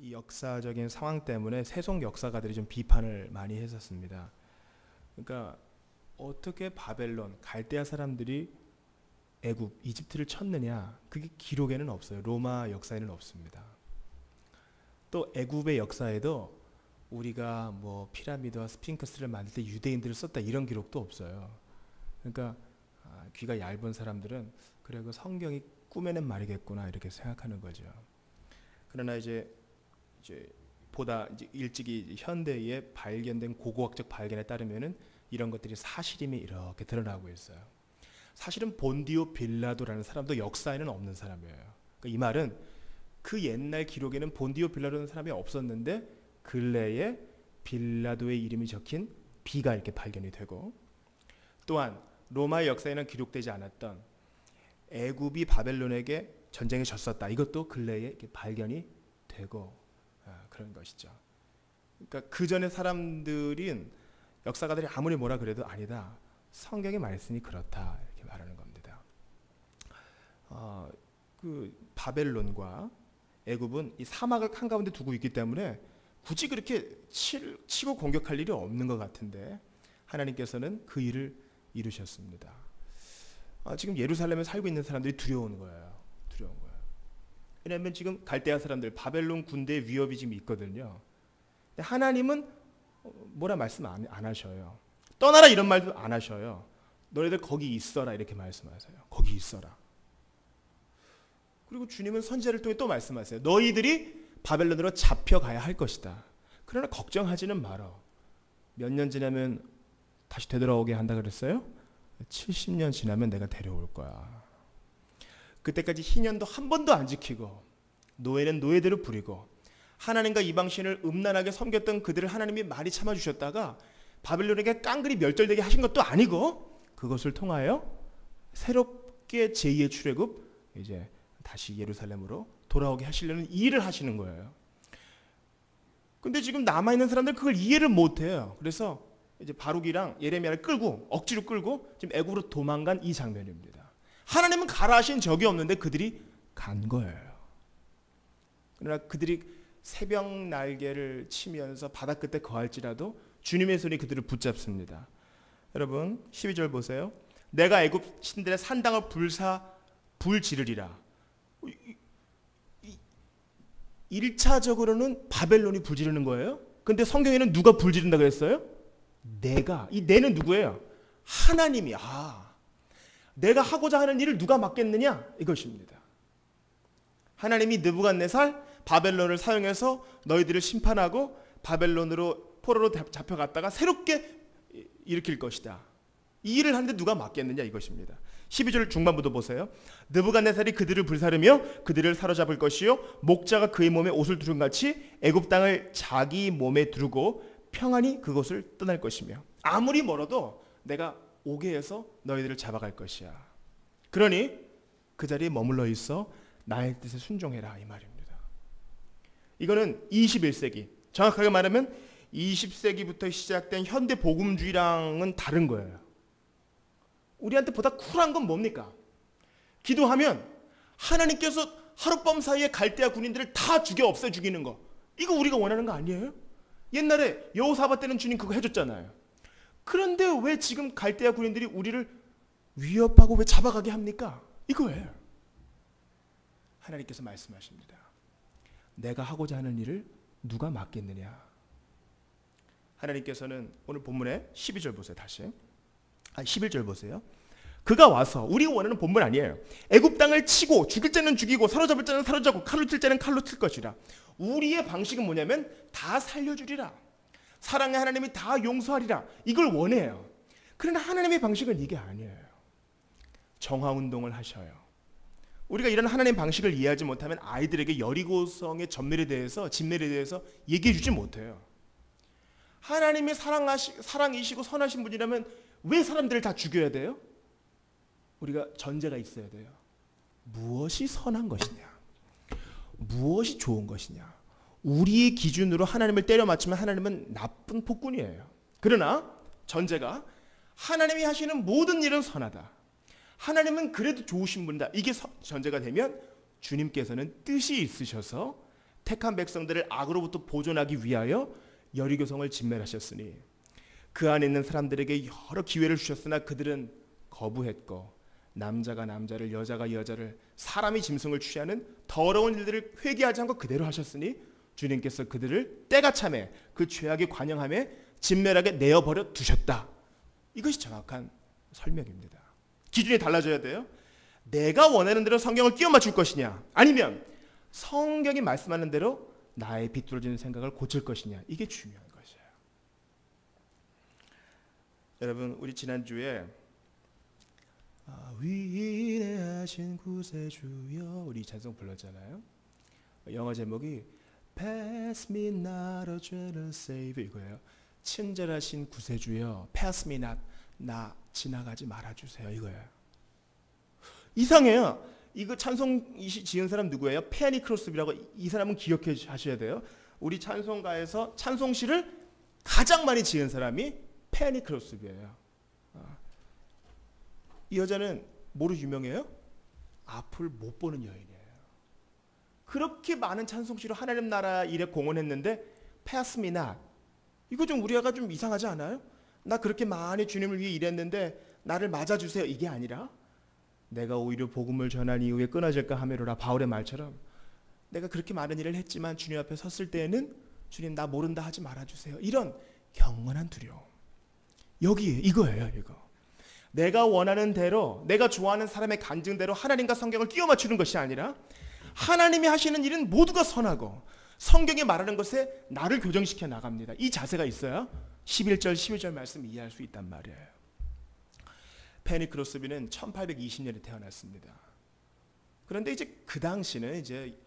이 역사적인 상황 때문에 세속 역사가들이 좀 비판을 많이 했었습니다. 그러니까 어떻게 바벨론, 갈대아 사람들이 애굽, 이집트를 쳤느냐, 그게 기록에는 없어요. 로마 역사에는 없습니다. 또 애굽의 역사에도 우리가 뭐 피라미드와 스핑크스를 만들 때 유대인들을 썼다 이런 기록도 없어요. 그러니까 귀가 얇은 사람들은 그래 그 성경이 꾸며낸 말이겠구나 이렇게 생각하는 거죠. 그러나 이제 보다 이제 일찍이 현대에 발견된 고고학적 발견에 따르면은 이런 것들이 사실임이 이렇게 드러나고 있어요. 사실은 본디오 빌라도라는 사람도 역사에는 없는 사람이에요. 그러니까 이 말은 그 옛날 기록에는 본디오 빌라도라는 사람이 없었는데 근래에 빌라도의 이름이 적힌 비가 이렇게 발견이 되고, 또한 로마의 역사에는 기록되지 않았던 애굽이 바벨론에게 전쟁에 졌었다. 이것도 근래에 이렇게 발견이 되고 그런 것이죠. 그러니까 그 전에 사람들은 역사가들이 아무리 뭐라 그래도 아니다. 성경의 말씀이 그렇다 이렇게 말하는 겁니다. 그 바벨론과 애굽은 이 사막을 한가운데 두고 있기 때문에 굳이 그렇게 치고 공격할 일이 없는 것 같은데 하나님께서는 그 일을 이루셨습니다. 지금 예루살렘에 살고 있는 사람들이 두려운 거예요. 두려운 거예요. 왜냐하면 지금 갈대아 사람들, 바벨론 군대의 위협이 지금 있거든요. 근데 하나님은 뭐라 말씀 안 하셔요. 떠나라 이런 말도 안 하셔요. 너희들 거기 있어라 이렇게 말씀하세요. 거기 있어라. 그리고 주님은 선지자를 통해 또 말씀하세요. 너희들이 바벨론으로 잡혀가야 할 것이다. 그러나 걱정하지는 말어. 몇 년 지나면 다시 되돌아오게 한다 그랬어요? 70년 지나면 내가 데려올 거야. 그때까지 희년도 한 번도 안 지키고 노예는 노예대로 부리고 하나님과 이방신을 음란하게 섬겼던 그들을 하나님이 많이 참아주셨다가 바벨론에게 깡그리 멸절되게 하신 것도 아니고 그것을 통하여 새롭게 제2의 출애굽 이제 다시 예루살렘으로 돌아오게 하시려는 일을 하시는 거예요. 근데 지금 남아있는 사람들 그걸 이해를 못해요. 그래서 이제 바룩이랑 예레미야를 끌고 억지로 끌고 지금 애굽으로 도망간 이 장면입니다. 하나님은 가라 하신 적이 없는데 그들이 간 거예요. 그러나 그들이 새벽 날개를 치면서 바다 끝에 거할지라도 주님의 손이 그들을 붙잡습니다. 여러분 12절 보세요. 내가 애굽 신들의 산당을 불 지르리라. 1차적으로는 바벨론이 불 지르는 거예요. 근데 성경에는 누가 불 지른다 그랬어요? 내가. 이 내는 누구예요? 하나님이. 내가 하고자 하는 일을 누가 맡겠느냐? 이것입니다. 하나님이 느부갓네살 바벨론을 사용해서 너희들을 심판하고 바벨론으로 포로로 잡혀갔다가 새롭게 일으킬 것이다. 이 일을 하는데 누가 맡겠느냐 이것입니다. 12절 중반부터 보세요. 느부갓네살이 그들을 불사르며 그들을 사로잡을 것이요 목자가 그의 몸에 옷을 두른 같이 애굽 땅을 자기 몸에 두르고 평안히 그곳을 떠날 것이며 아무리 멀어도 내가 오게 해서 너희들을 잡아갈 것이야. 그러니 그 자리에 머물러 있어 나의 뜻에 순종해라 이 말입니다. 이거는 21세기 정확하게 말하면 20세기부터 시작된 현대 복음주의랑은 다른 거예요. 우리한테 보다 쿨한 건 뭡니까? 기도하면 하나님께서 하룻밤 사이에 갈대아 군인들을 다 죽여 없애 죽이는 거. 이거 우리가 원하는 거 아니에요? 옛날에 여호사밧 때는 주님 그거 해줬잖아요. 그런데 왜 지금 갈대아 군인들이 우리를 위협하고 왜 잡아가게 합니까? 이거예요. 하나님께서 말씀하십니다. 내가 하고자 하는 일을 누가 맡겠느냐? 하나님께서는 오늘 본문에 12절 보세요. 다시 11절 보세요. 그가 와서 우리가 원하는 본문 아니에요. 애굽 땅을 치고 죽일 자는 죽이고 사로잡을 자는 사로잡고 칼로 칠 자는 칼로 칠 것이라. 우리의 방식은 뭐냐면 다 살려주리라. 사랑의 하나님이 다 용서하리라. 이걸 원해요. 그러나 하나님의 방식은 이게 아니에요. 정화운동을 하셔요. 우리가 이런 하나님의 방식을 이해하지 못하면 아이들에게 여리고성의 진멸에 대해서 얘기해 주지 못해요. 하나님이 사랑이시고 선하신 분이라면 왜 사람들을 다 죽여야 돼요? 우리가 전제가 있어야 돼요. 무엇이 선한 것이냐? 무엇이 좋은 것이냐? 우리의 기준으로 하나님을 때려 맞추면 하나님은 나쁜 폭군이에요. 그러나 전제가 하나님이 하시는 모든 일은 선하다. 하나님은 그래도 좋으신 분이다. 이게 전제가 되면 주님께서는 뜻이 있으셔서 택한 백성들을 악으로부터 보존하기 위하여 여리고성을 진멸하셨으니 그 안에 있는 사람들에게 여러 기회를 주셨으나 그들은 거부했고 남자가 남자를 여자가 여자를 사람이 짐승을 취하는 더러운 일들을 회개하지 않고 그대로 하셨으니 주님께서 그들을 때가 참에 그 죄악에 관영함에 진멸하게 내어버려 두셨다. 이것이 정확한 설명입니다. 기준이 달라져야 돼요. 내가 원하는 대로 성경을 끼워 맞출 것이냐, 아니면 성경이 말씀하는 대로 나의 비뚤어지는 생각을 고칠 것이냐, 이게 중요한 것이에요. 여러분, 우리 지난주에 위대하신 구세주여 우리 찬송 불렀잖아요. 영어 제목이 Pass me not a generous Savior 이거예요. 친절하신 구세주여 Pass me not, 나 지나가지 말아주세요 이거예요. 이상해요. 이거 찬송 지은 사람 누구예요? 페니 크로스비라고. 이 사람은 기억해 하셔야 돼요. 우리 찬송가에서 찬송시를 가장 많이 지은 사람이 페니 크로스비예요. 이 여자는 뭐로 유명해요? 앞을 못 보는 여인이에요. 그렇게 많은 찬송시로 하나님 나라 일에 공헌했는데 Pass me not, 이거 좀 우리가 좀 이상하지 않아요? 나 그렇게 많이 주님을 위해 일했는데 나를 맞아주세요 이게 아니라 내가 오히려 복음을 전한 이후에 끊어질까 하매로라, 바울의 말처럼 내가 그렇게 많은 일을 했지만 주님 앞에 섰을 때에는 주님 나 모른다 하지 말아주세요, 이런 경건한 두려움. 여기 이거예요. 이거 내가 원하는 대로 내가 좋아하는 사람의 간증대로 하나님과 성경을 끼워 맞추는 것이 아니라 하나님이 하시는 일은 모두가 선하고 성경이 말하는 것에 나를 교정시켜 나갑니다. 이 자세가 있어야 11절 12절 말씀 이해할 수 있단 말이에요. 페니 크로스비는 1820년에 태어났습니다. 그런데 이제 그 당시는 이제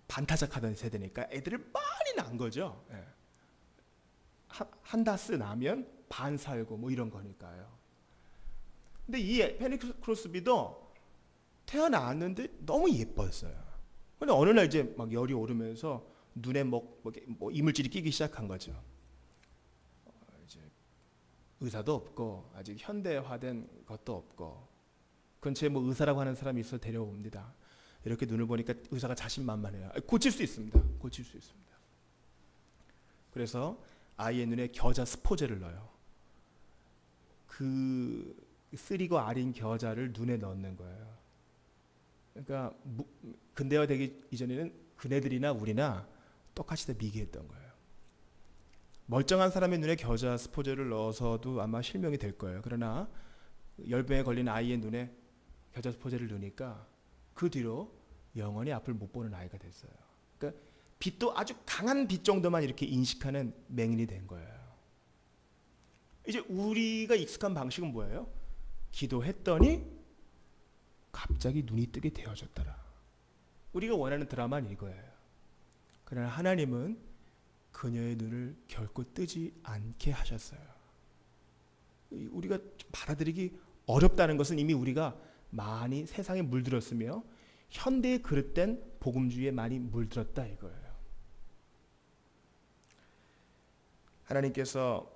반타작하던 세대니까 애들을 많이 낳은 거죠. 한 다스 나면 반 살고 뭐 이런 거니까요. 근데 이 페니 크로스비도 태어났는데 너무 예뻤어요. 근데 어느 날 이제 막 열이 오르면서 눈에 뭐 이물질이 끼기 시작한 거죠. 이제 의사도 없고 아직 현대화된 것도 없고 근처에 뭐 의사라고 하는 사람이 있어 데려옵니다. 이렇게 눈을 보니까 의사가 자신만만해요. 고칠 수 있습니다. 고칠 수 있습니다. 그래서 아이의 눈에 겨자 스포제를 넣어요. 그 쓰리고 아린 겨자를 눈에 넣는 거예요. 그러니까 근대화되기 이전에는 그네들이나 우리나 똑같이 다 미개했던 거예요. 멀쩡한 사람의 눈에 겨자 스포제를 넣어서도 아마 실명이 될 거예요. 그러나 열병에 걸린 아이의 눈에 겨자 스포제를 넣으니까 그 뒤로 영원히 앞을 못 보는 아이가 됐어요. 그러니까 빛도 아주 강한 빛 정도만 이렇게 인식하는 맹인이 된 거예요. 이제 우리가 익숙한 방식은 뭐예요? 기도했더니 갑자기 눈이 뜨게 되어졌더라. 우리가 원하는 드라마는 이거예요. 그러나 하나님은 그녀의 눈을 결코 뜨지 않게 하셨어요. 우리가 받아들이기 어렵다는 것은 이미 우리가 많이 세상에 물들었으며 현대에 그릇된 복음주의에 많이 물들었다 이거예요. 하나님께서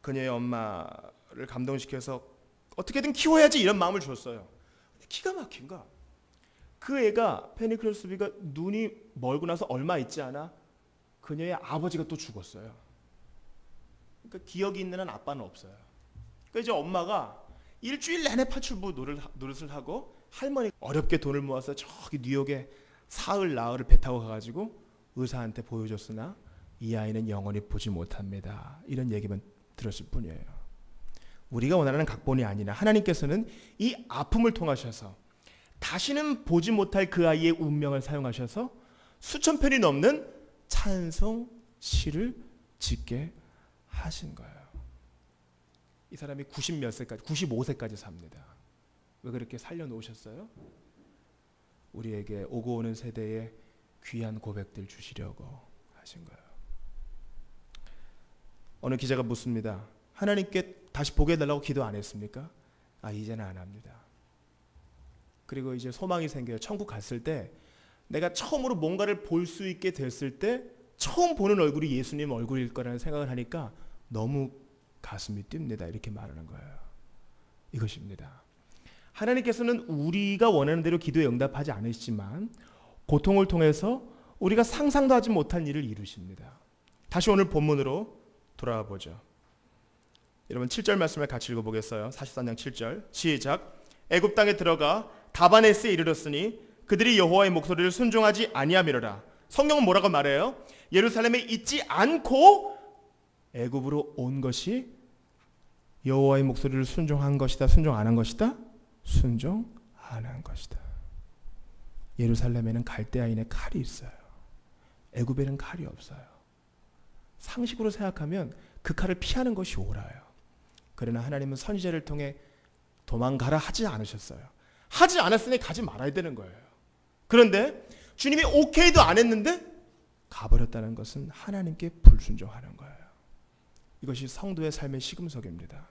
그녀의 엄마를 감동시켜서 어떻게든 키워야지 이런 마음을 줬어요. 기가 막힌가? 그 애가 페니 크로스비가 눈이 멀고 나서 얼마 있지 않아 그녀의 아버지가 또 죽었어요. 그러니까 기억이 있는 한 아빠는 없어요. 그러니까 이제 엄마가 일주일 내내 파출부 노릇을 하고 할머니 어렵게 돈을 모아서 저기 뉴욕에 사흘 나흘을 배 타고 가가지고 의사한테 보여줬으나 이 아이는 영원히 보지 못합니다. 이런 얘기만 들었을 뿐이에요. 우리가 원하는 각본이 아니라 하나님께서는 이 아픔을 통하셔서 다시는 보지 못할 그 아이의 운명을 사용하셔서 수천 편이 넘는 찬송 시를 짓게 하신 거예요. 이 사람이 90몇 세까지, 95세까지 삽니다. 왜 그렇게 살려놓으셨어요? 우리에게 오고 오는 세대에 귀한 고백들 주시려고 하신 거예요. 어느 기자가 묻습니다. 하나님께 다시 보게 해달라고 기도 안 했습니까? 이제는 안 합니다. 그리고 이제 소망이 생겨요. 천국 갔을 때 내가 처음으로 뭔가를 볼 수 있게 됐을 때 처음 보는 얼굴이 예수님 얼굴일 거라는 생각을 하니까 너무 가슴이 뜁니다. 이렇게 말하는 거예요. 이것입니다. 하나님께서는 우리가 원하는 대로 기도에 응답하지 않으시지만 고통을 통해서 우리가 상상도 하지 못한 일을 이루십니다. 다시 오늘 본문으로 돌아와 보죠. 여러분 7절 말씀을 같이 읽어보겠어요. 43장 7절 시작. 애굽 땅에 들어가 다바네스에 이르렀으니 그들이 여호와의 목소리를 순종하지 아니하미로라. 성경은 뭐라고 말해요? 예루살렘에 있지 않고 애굽으로 온 것이 여호와의 목소리를 순종한 것이다, 순종 안 한 것이다? 순종 안 한 것이다. 예루살렘에는 갈대아인의 칼이 있어요. 애굽에는 칼이 없어요. 상식으로 생각하면 그 칼을 피하는 것이 옳아요. 그러나 하나님은 선지자를 통해 도망가라 하지 않으셨어요. 하지 않았으니 가지 말아야 되는 거예요. 그런데 주님이 오케이도 안 했는데 가버렸다는 것은 하나님께 불순종하는 거예요. 이것이 성도의 삶의 시금석입니다.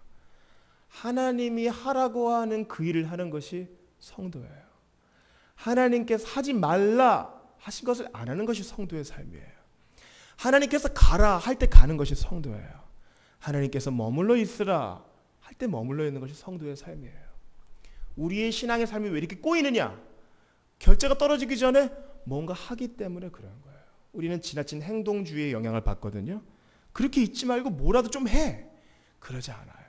하나님이 하라고 하는 그 일을 하는 것이 성도예요. 하나님께서 하지 말라 하신 것을 안 하는 것이 성도의 삶이에요. 하나님께서 가라 할 때 가는 것이 성도예요. 하나님께서 머물러 있으라 할 때 머물러 있는 것이 성도의 삶이에요. 우리의 신앙의 삶이 왜 이렇게 꼬이느냐? 결제가 떨어지기 전에 뭔가 하기 때문에 그런 거예요. 우리는 지나친 행동주의의 영향을 받거든요. 그렇게 있지 말고 뭐라도 좀 해. 그러지 않아요.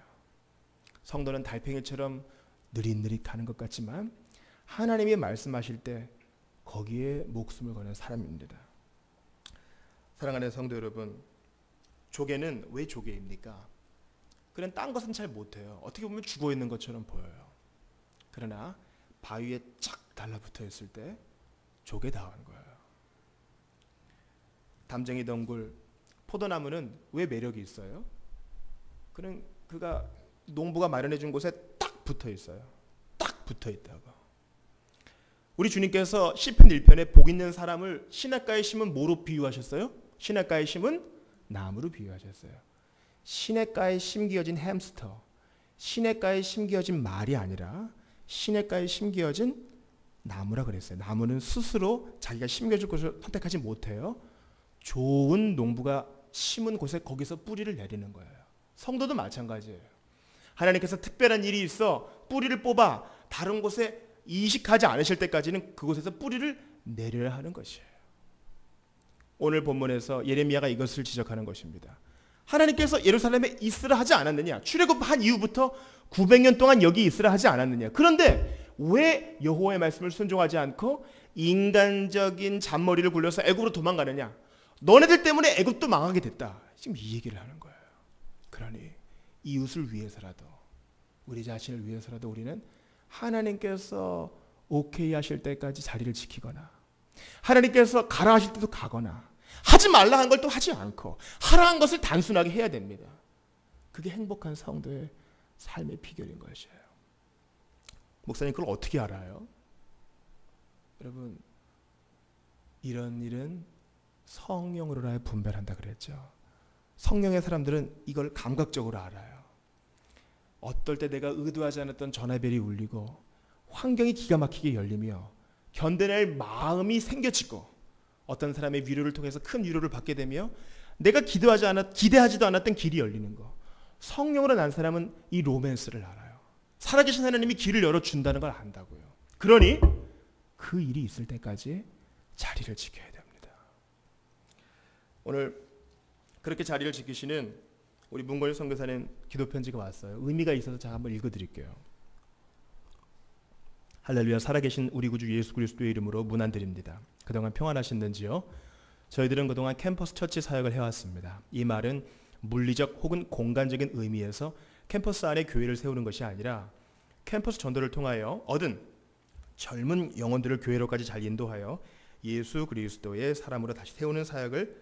성도는 달팽이처럼 느릿느릿 가는 것 같지만 하나님이 말씀하실 때 거기에 목숨을 거는 사람입니다. 사랑하는 성도 여러분, 조개는 왜 조개입니까? 그는 딴 것은 잘 못해요. 어떻게 보면 죽어있는 것처럼 보여요. 그러나 바위에 착 달라붙어 있을 때 조개다운 거예요. 담쟁이 덩굴, 포도나무는 왜 매력이 있어요? 그가 농부가 마련해 준 곳에 딱 붙어 있어요. 딱 붙어 있다고. 우리 주님께서 시편 1편에 복 있는 사람을 시냇가에 심은 뭐로 비유하셨어요? 시냇가에 심은 나무로 비유하셨어요. 시냇가에 심기어진 햄스터, 시냇가에 심기어진 말이 아니라 시냇가에 심기어진 나무라 그랬어요. 나무는 스스로 자기가 심겨줄 곳을 선택하지 못해요. 좋은 농부가 심은 곳에 거기서 뿌리를 내리는 거예요. 성도도 마찬가지예요. 하나님께서 특별한 일이 있어 뿌리를 뽑아 다른 곳에 이식하지 않으실 때까지는 그곳에서 뿌리를 내려야 하는 것이에요. 오늘 본문에서 예레미야가 이것을 지적하는 것입니다. 하나님께서 예루살렘에 있으라 하지 않았느냐? 출애굽한 이후부터 900년 동안 여기 있으라 하지 않았느냐? 그런데 왜 여호와의 말씀을 순종하지 않고 인간적인 잔머리를 굴려서 애굽으로 도망가느냐? 너네들 때문에 애굽도 망하게 됐다. 지금 이 얘기를 하는 거예요. 그러니 이웃을 위해서라도 우리 자신을 위해서라도 우리는 하나님께서 오케이 하실 때까지 자리를 지키거나 하나님께서 가라 하실 때도 가거나 하지 말라 한 걸 또 하지 않고 하라 한 것을 단순하게 해야 됩니다. 그게 행복한 성도의 삶의 비결인 것이에요. 목사님 그걸 어떻게 알아요? 여러분 이런 일은 성령으로 하여 분별한다 그랬죠. 성령의 사람들은 이걸 감각적으로 알아요. 어떨 때 내가 의도하지 않았던 전화벨이 울리고 환경이 기가 막히게 열리며 견뎌낼 마음이 생겨지고 어떤 사람의 위로를 통해서 큰 위로를 받게 되며 내가 기대하지도 않았던 길이 열리는 거. 성령으로 난 사람은 이 로맨스를 알아요. 살아계신 하나님이 길을 열어준다는 걸 안다고요. 그러니 그 일이 있을 때까지 자리를 지켜야 됩니다. 오늘 그렇게 자리를 지키시는 우리 문건일 선교사님 기도편지가 왔어요. 의미가 있어서 제가 한번 읽어드릴게요. 할렐루야. 살아계신 우리 구주 예수 그리스도의 이름으로 문안드립니다. 그동안 평안하셨는지요? 저희들은 그동안 캠퍼스 처치 사역을 해왔습니다. 이 말은 물리적 혹은 공간적인 의미에서 캠퍼스 안에 교회를 세우는 것이 아니라 캠퍼스 전도를 통하여 얻은 젊은 영혼들을 교회로까지 잘 인도하여 예수 그리스도의 사람으로 다시 세우는 사역을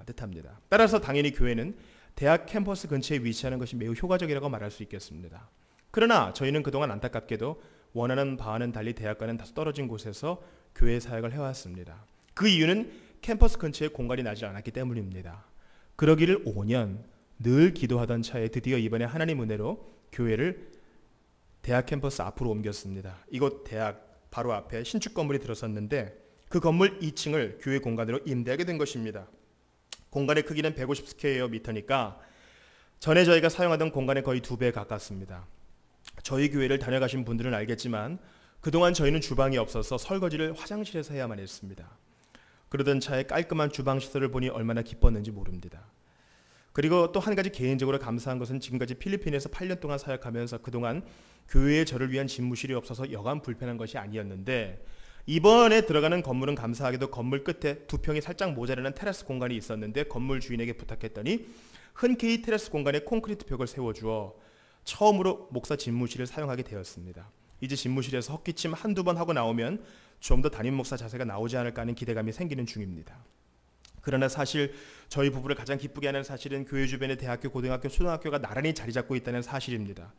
뜻합니다. 따라서 당연히 교회는 대학 캠퍼스 근처에 위치하는 것이 매우 효과적이라고 말할 수 있겠습니다. 그러나 저희는 그동안 안타깝게도 원하는 바와는 달리 대학과는 다소 떨어진 곳에서 교회 사역을 해왔습니다. 그 이유는 캠퍼스 근처에 공간이 나지 않았기 때문입니다. 그러기를 5년 늘 기도하던 차에 드디어 이번에 하나님 은혜로 교회를 대학 캠퍼스 앞으로 옮겼습니다. 이곳 대학 바로 앞에 신축 건물이 들어섰는데 그 건물 2층을 교회 공간으로 임대하게 된 것입니다. 공간의 크기는 150스퀘어미터니까 전에 저희가 사용하던 공간의 거의 2배에 가깝습니다. 저희 교회를 다녀가신 분들은 알겠지만 그동안 저희는 주방이 없어서 설거지를 화장실에서 해야만 했습니다. 그러던 차에 깔끔한 주방 시설을 보니 얼마나 기뻤는지 모릅니다. 그리고 또 한 가지 개인적으로 감사한 것은 지금까지 필리핀에서 8년 동안 사역하면서 그동안 교회에 저를 위한 집무실이 없어서 여간 불편한 것이 아니었는데, 이번에 들어가는 건물은 감사하게도 건물 끝에 2평이 살짝 모자라는 테라스 공간이 있었는데, 건물 주인에게 부탁했더니 흔쾌히 테라스 공간에 콘크리트 벽을 세워주어 처음으로 목사 집무실을 사용하게 되었습니다. 이제 집무실에서 헛기침 한두 번 하고 나오면 좀 더 담임 목사 자세가 나오지 않을까 하는 기대감이 생기는 중입니다. 그러나 사실 저희 부부를 가장 기쁘게 하는 사실은 교회 주변의 대학교, 고등학교, 초등학교가 나란히 자리 잡고 있다는 사실입니다.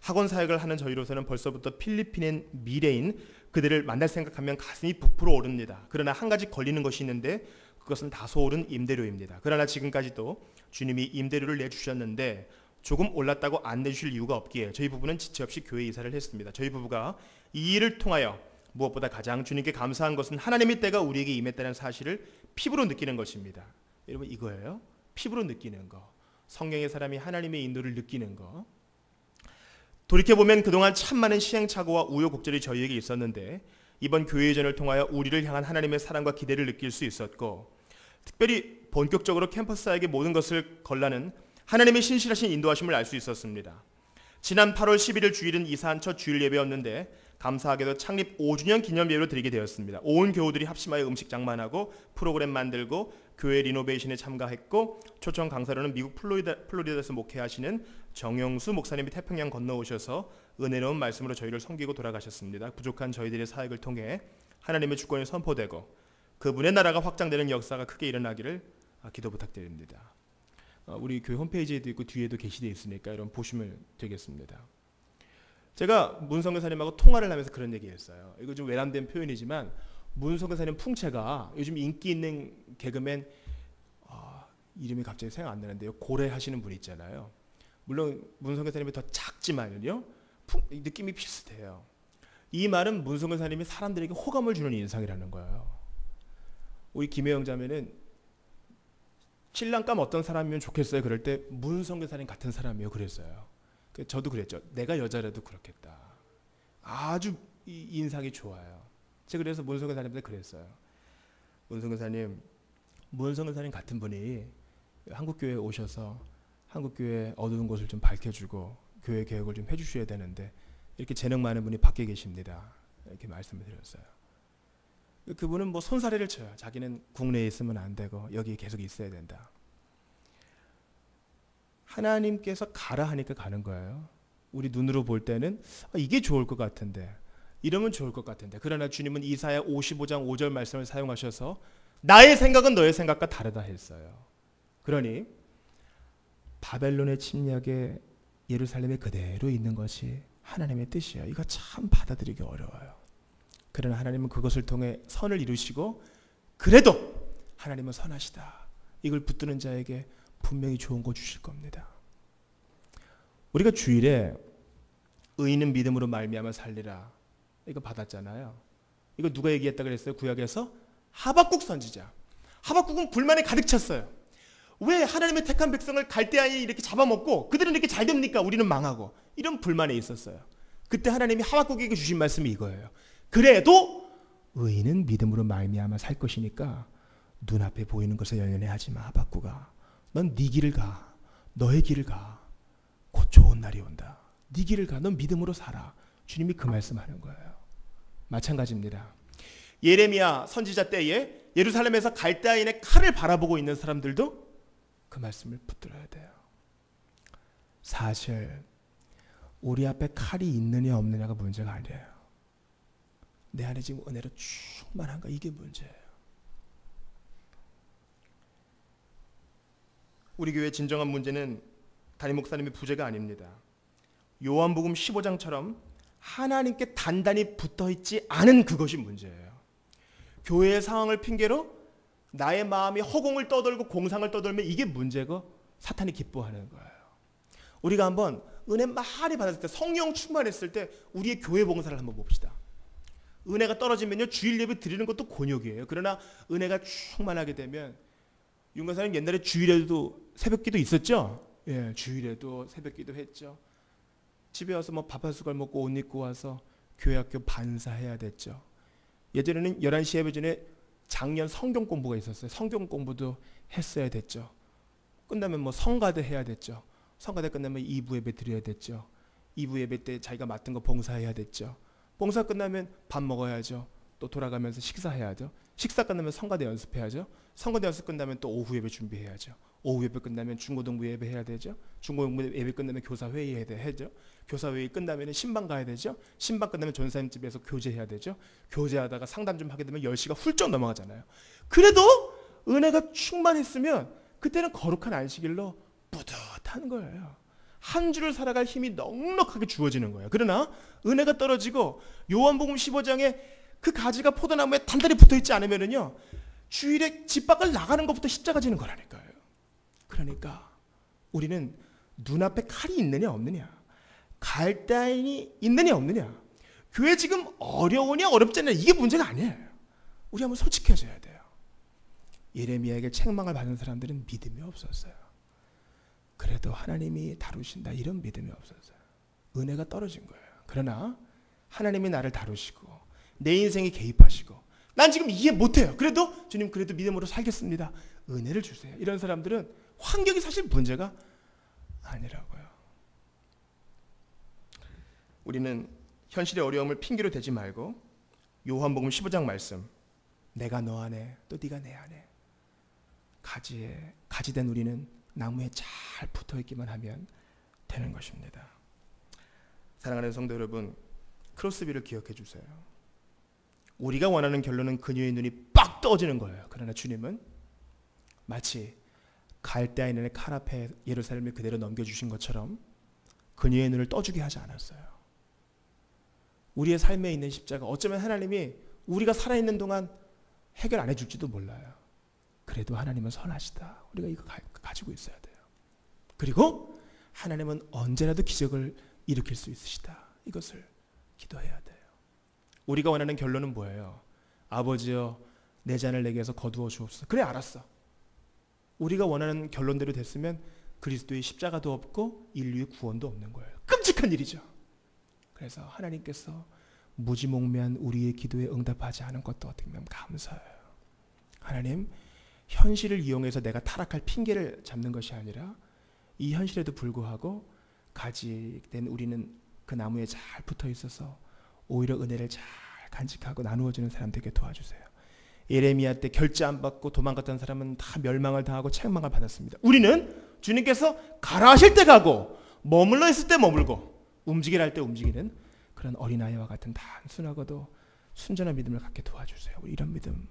학원 사역을 하는 저희로서는 벌써부터 필리핀의 미래인 그들을 만날 생각하면 가슴이 부풀어 오릅니다. 그러나 한 가지 걸리는 것이 있는데 그것은 다소 오른 임대료입니다. 그러나 지금까지도 주님이 임대료를 내주셨는데 조금 올랐다고 안 내주실 이유가 없기에 저희 부부는 지체 없이 교회 이사를 했습니다. 저희 부부가 이 일을 통하여 무엇보다 가장 주님께 감사한 것은 하나님의 때가 우리에게 임했다는 사실을 피부로 느끼는 것입니다. 여러분, 이거예요. 피부로 느끼는 거. 성령의 사람이 하나님의 인도를 느끼는 거. 돌이켜보면 그동안 참 많은 시행착오와 우여곡절이 저희에게 있었는데 이번 교회전을 통하여 우리를 향한 하나님의 사랑과 기대를 느낄 수 있었고, 특별히 본격적으로 캠퍼스 사역의 모든 것을 걸라는 하나님의 신실하신 인도하심을 알 수 있었습니다. 지난 8월 11일 주일은 이사한 첫 주일 예배였는데 감사하게도 창립 5주년 기념 예배로 드리게 되었습니다. 온 교우들이 합심하여 음식 장만하고 프로그램 만들고 교회 리노베이션에 참가했고, 초청 강사로는 미국 플로리다에서 목회하시는 정영수 목사님이 태평양 건너오셔서 은혜로운 말씀으로 저희를 섬기고 돌아가셨습니다. 부족한 저희들의 사역을 통해 하나님의 주권이 선포되고 그분의 나라가 확장되는 역사가 크게 일어나기를 기도 부탁드립니다. 우리 교회 홈페이지에도 있고 뒤에도 게시되어 있으니까 여러분 보시면 되겠습니다. 제가 문성교사님하고 통화를 하면서 그런 얘기했어요. 이거 좀 외람된 표현이지만 문성교사님 풍채가 요즘 인기 있는 개그맨 이름이 갑자기 생각 안 나는데요. 고래 하시는 분 있잖아요. 물론 문성교사님이 더 작지만요, 느낌이 비슷해요. 이 말은 문성교사님이 사람들에게 호감을 주는 인상이라는 거예요. 우리 김혜영 자매는 신랑감 어떤 사람이면 좋겠어요. 그럴 때 문성교사님 같은 사람이요 그랬어요. 저도 그랬죠. 내가 여자라도 그렇겠다. 아주 인상이 좋아요. 제가 그래서 문성교사님한테 그랬어요. 문성교사님 같은 분이 한국교회에 오셔서 한국교회 어두운 곳을 좀 밝혀주고 교회 개혁을 좀 해주셔야 되는데 이렇게 재능 많은 분이 밖에 계십니다. 이렇게 말씀을 드렸어요. 그분은 뭐 손사래를 쳐요. 자기는 국내에 있으면 안 되고 여기 계속 있어야 된다. 하나님께서 가라 하니까 가는 거예요. 우리 눈으로 볼 때는 이게 좋을 것 같은데, 이러면 좋을 것 같은데, 그러나 주님은 이사야 55장 5절 말씀을 사용하셔서 나의 생각은 너의 생각과 다르다 했어요. 그러니 바벨론의 침략에 예루살렘에 그대로 있는 것이 하나님의 뜻이에요. 이거 참 받아들이기 어려워요. 그러나 하나님은 그것을 통해 선을 이루시고, 그래도 하나님은 선하시다. 이걸 붙드는 자에게 분명히 좋은 거 주실 겁니다. 우리가 주일에 의인은 믿음으로 말미암아 살리라, 이거 받았잖아요. 이거 누가 얘기했다 그랬어요? 구약에서 하박국 선지자. 하박국은 불만에 가득 찼어요. 왜 하나님의 택한 백성을 갈대아인이 이렇게 잡아먹고 그들은 이렇게 잘 됩니까? 우리는 망하고. 이런 불만에 있었어요. 그때 하나님이 하박국에게 주신 말씀이 이거예요. 그래도 의인은 믿음으로 말미암아 살 것이니까 눈앞에 보이는 것을 연연해하지 마. 하박국아, 넌 네 길을 가. 너의 길을 가. 곧 좋은 날이 온다. 네 길을 가. 넌 믿음으로 살아. 주님이 그 말씀하는 거예요. 마찬가지입니다. 예레미야 선지자 때에 예루살렘에서 갈대아인의 칼을 바라보고 있는 사람들도 그 말씀을 붙들어야 돼요. 사실 우리 앞에 칼이 있느냐 없느냐가 문제가 아니에요. 내 안에 지금 은혜로 충만한가, 이게 문제예요. 우리 교회의 진정한 문제는 담임 목사님의 부재가 아닙니다. 요한복음 15장처럼 하나님께 단단히 붙어있지 않은 그것이 문제예요. 교회의 상황을 핑계로 나의 마음이 허공을 떠돌고 공상을 떠돌면 이게 문제고 사탄이 기뻐하는 거예요. 우리가 한번 은혜 많이 받았을 때, 성령 충만했을 때 우리의 교회 봉사를 한번 봅시다. 은혜가 떨어지면요, 주일 예배 드리는 것도 곤욕이에요. 그러나 은혜가 충만하게 되면, 윤관사님 옛날에 주일에도 새벽기도 있었죠? 예, 주일에도 새벽기도 했죠. 집에 와서 뭐 밥 한 숟갈 먹고 옷 입고 와서 교회 학교 반사해야 됐죠. 예전에는 11시 예배 전에 작년 성경 공부가 있었어요. 성경 공부도 했어야 됐죠. 끝나면 뭐 성가대 해야 됐죠. 성가대 끝나면 2부 예배 드려야 됐죠. 2부 예배 때 자기가 맡은 거 봉사해야 됐죠. 봉사 끝나면 밥 먹어야죠. 또 돌아가면서 식사해야죠. 식사 끝나면 성가대 연습해야죠. 성가대 연습 끝나면 또 오후 예배 준비해야죠. 오후 예배 끝나면 중고등부 예배 해야 되죠. 중고등부 예배 끝나면 교사 회의 해야 되죠. 교사 회의 끝나면 신방 가야 되죠. 신방 끝나면 전사님 집에서 교제해야 되죠. 교제하다가 상담 좀 하게 되면 10시가 훌쩍 넘어가잖아요. 그래도 은혜가 충만했으면 그때는 거룩한 안식일로 뿌듯한 거예요. 한 주를 살아갈 힘이 넉넉하게 주어지는 거예요. 그러나 은혜가 떨어지고 요한복음 15장에 그 가지가 포도나무에 단단히 붙어있지 않으면요, 주일에 집 밖을 나가는 것부터 십자가 지는 거라니까요. 그러니까 우리는 눈앞에 칼이 있느냐 없느냐, 갈대인이 있느냐 없느냐, 교회 지금 어려우냐 어렵지 않냐, 이게 문제가 아니에요. 우리 한번 솔직해져야 돼요. 예레미야에게 책망을 받은 사람들은 믿음이 없었어요. 그래도 하나님이 다루신다 이런 믿음이 없었어요. 은혜가 떨어진 거예요. 그러나 하나님이 나를 다루시고 내 인생에 개입하시고 난 지금 이해 못해요. 그래도 주님 그래도 믿음으로 살겠습니다. 은혜를 주세요. 이런 사람들은 환경이 사실 문제가 아니라고요. 우리는 현실의 어려움을 핑계로 대지 말고 요한복음 15장 말씀, 내가 너 안에 또 네가 내 안에, 가지된 우리는 나무에 잘 붙어있기만 하면 되는 것입니다. 사랑하는 성도 여러분, 크로스비를 기억해 주세요. 우리가 원하는 결론은 그녀의 눈이 빡 떠지는 거예요. 그러나 주님은 마치 갈대아인의 칼 앞에 예루살렘을 그대로 넘겨주신 것처럼 그녀의 눈을 떠주게 하지 않았어요. 우리의 삶에 있는 십자가, 어쩌면 하나님이 우리가 살아있는 동안 해결 안 해줄지도 몰라요. 그래도 하나님은 선하시다. 우리가 이거 가지고 있어야 돼요. 그리고 하나님은 언제라도 기적을 일으킬 수 있으시다. 이것을 기도해야 돼요. 우리가 원하는 결론은 뭐예요? 아버지여 내 잔을 내게서 거두어 주옵소서. 그래, 알았어. 우리가 원하는 결론대로 됐으면 그리스도의 십자가도 없고 인류의 구원도 없는 거예요. 끔찍한 일이죠. 그래서 하나님께서 무지몽매한 우리의 기도에 응답하지 않은 것도 어떻게 보면 감사해요. 하나님, 현실을 이용해서 내가 타락할 핑계를 잡는 것이 아니라 이 현실에도 불구하고 가지된 우리는 그 나무에 잘 붙어 있어서 오히려 은혜를 잘 간직하고 나누어주는 사람 되게 도와주세요. 예레미야 때 결제 안 받고 도망갔던 사람은 다 멸망을 당하고 책망을 받았습니다. 우리는 주님께서 가라 하실 때 가고 머물러 있을 때 머물고 움직이라 할 때 움직이는 그런 어린아이와 같은 단순하고도 순전한 믿음을 갖게 도와주세요. 우리 이런 믿음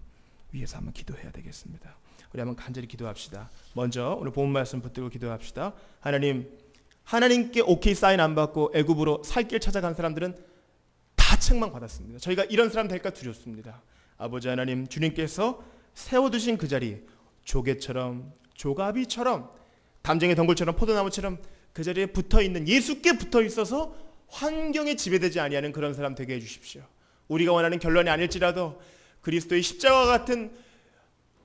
위해서 한번 기도해야 되겠습니다. 우리 한번 간절히 기도합시다. 먼저 오늘 본문 말씀 붙들고 기도합시다. 하나님께 오케이 사인 안 받고 애굽으로 살 길 찾아간 사람들은 다 책망받았습니다. 저희가 이런 사람 될까 두렵습니다. 아버지 하나님, 주님께서 세워두신 그 자리, 조개처럼 조가비처럼 담쟁이 덩굴처럼 포도나무처럼 그 자리에 붙어있는, 예수께 붙어있어서 환경에 지배되지 아니하는 그런 사람 되게 해주십시오. 우리가 원하는 결론이 아닐지라도 그리스도의 십자가와 같은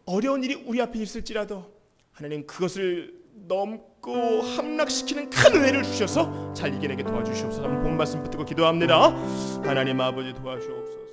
어려운 일이 우리 앞에 있을지라도 하나님 그것을 넘고 함락시키는 큰 은혜를 주셔서 잘 이겨내게 도와주시옵소서. 한번 본 말씀 붙들고 기도합니다. 하나님 아버지 도와주옵소서.